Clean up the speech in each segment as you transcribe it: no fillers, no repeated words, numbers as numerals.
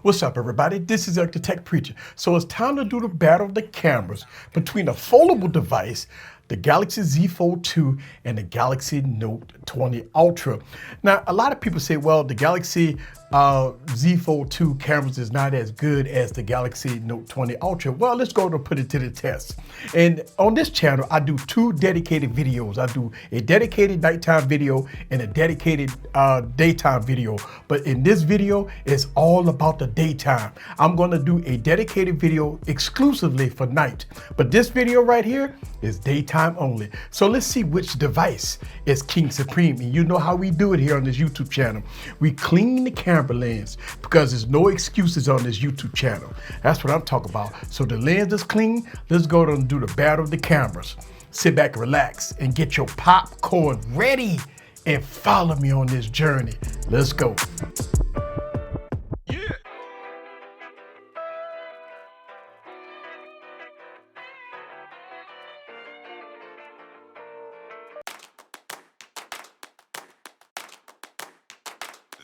What's up, everybody? This is the Tech Preacher. So it's time to do the battle of the cameras between a foldable device, the Galaxy Z Fold 2 and the Galaxy Note 20 Ultra. Now, a lot of people say, well, the Galaxy Z Fold 2 cameras is not as good as the Galaxy Note 20 Ultra. Well, let's go and put it to the test. And on this channel, I do two dedicated videos. I do a dedicated nighttime video and a dedicated daytime video. But in this video, it's all about the daytime. I'm gonna do a dedicated video exclusively for night. But this video right here is daytime only. So let's see which device is King Supreme. And you know how we do it here on this YouTube channel. We clean the camera lens because there's no excuses on this YouTube channel. That's what I'm talking about. So the lens is clean. Let's go and do the battle of the cameras. Sit back, relax, and get your popcorn ready and follow me on this journey. Let's go.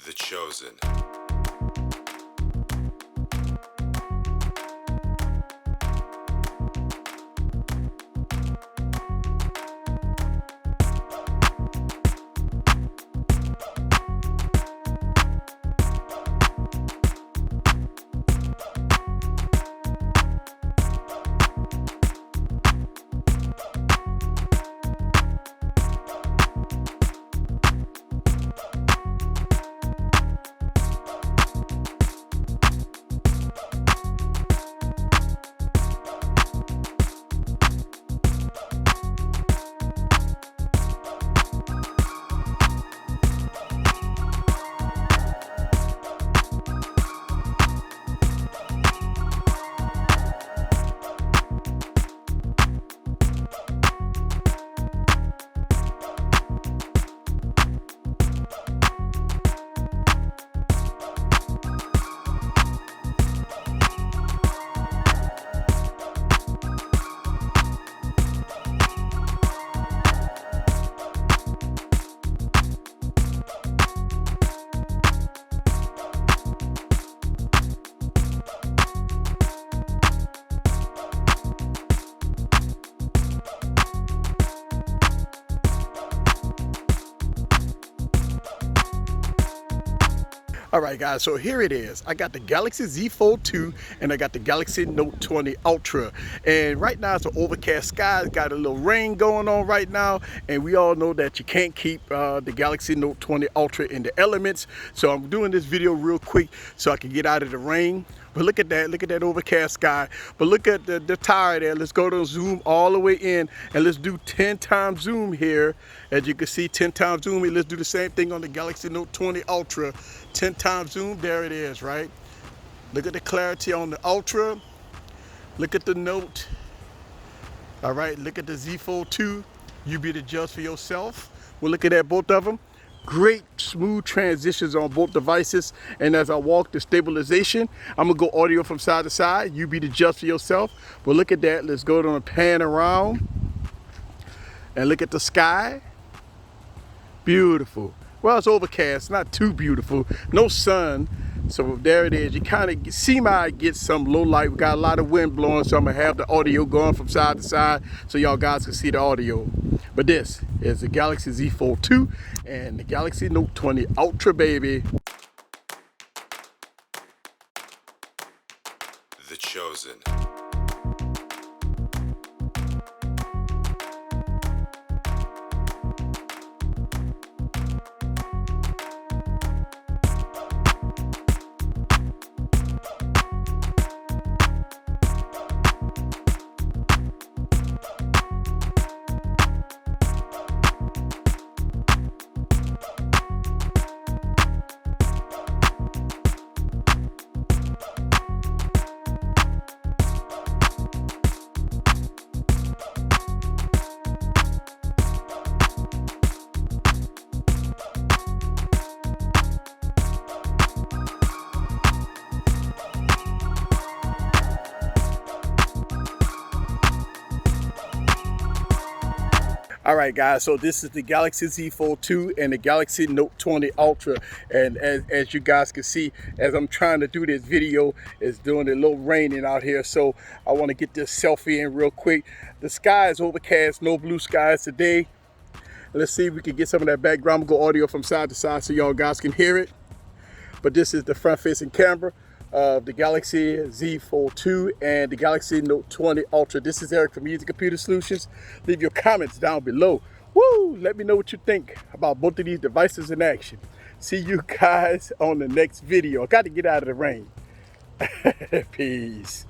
The Chosen. All right, guys, so here it is. I got the Galaxy Z Fold 2 and I got the Galaxy Note 20 Ultra. And right now it's an overcast sky. It's got a little rain going on right now. And we all know that you can't keep the Galaxy Note 20 Ultra in the elements. So I'm doing this video real quick so I can get out of the rain. But look at that overcast sky. But look at the tire there. Let's go to zoom all the way in and let's do 10 times zoom here. As you can see, 10 times zoom. Let's do the same thing on the Galaxy Note 20 Ultra. 10 times zoom, there it is, right? Look at the clarity on the Ultra. Look at the Note. All right, look at the Z Fold 2. You be the judge for yourself. We're looking at both of them. Great smooth transitions on both devices. And as I walk the stabilization, I'm gonna go audio from side to side. You be the judge for yourself. But look at that, let's go on a pan around and look at the sky. Beautiful. Well, it's overcast, not too beautiful, no sun. So there it is. You kind of see my get some low light. We got a lot of wind blowing, so I'm gonna have the audio going from side to side so y'all guys can see the audio. But this is the Galaxy Z Fold 2 and the Galaxy Note 20 Ultra, baby. The Chosen. All right, guys, so this is the Galaxy Z Fold 2 and the Galaxy Note 20 Ultra. And as you guys can see, as I'm trying to do this video, it's doing a little raining out here. So I want to get this selfie in real quick. The sky is overcast, no blue skies today. Let's see if we can get some of that background. I'm gonna go audio from side to side so y'all guys can hear it. But this is the front-facing camera of the Galaxy Z Fold 2 and the Galaxy Note 20 Ultra. This is Eric from AskEazyComputerSolutions. Leave your comments down below. Woo! Let me know what you think about both of these devices in action. See you guys on the next video. I got to get out of the rain. Peace.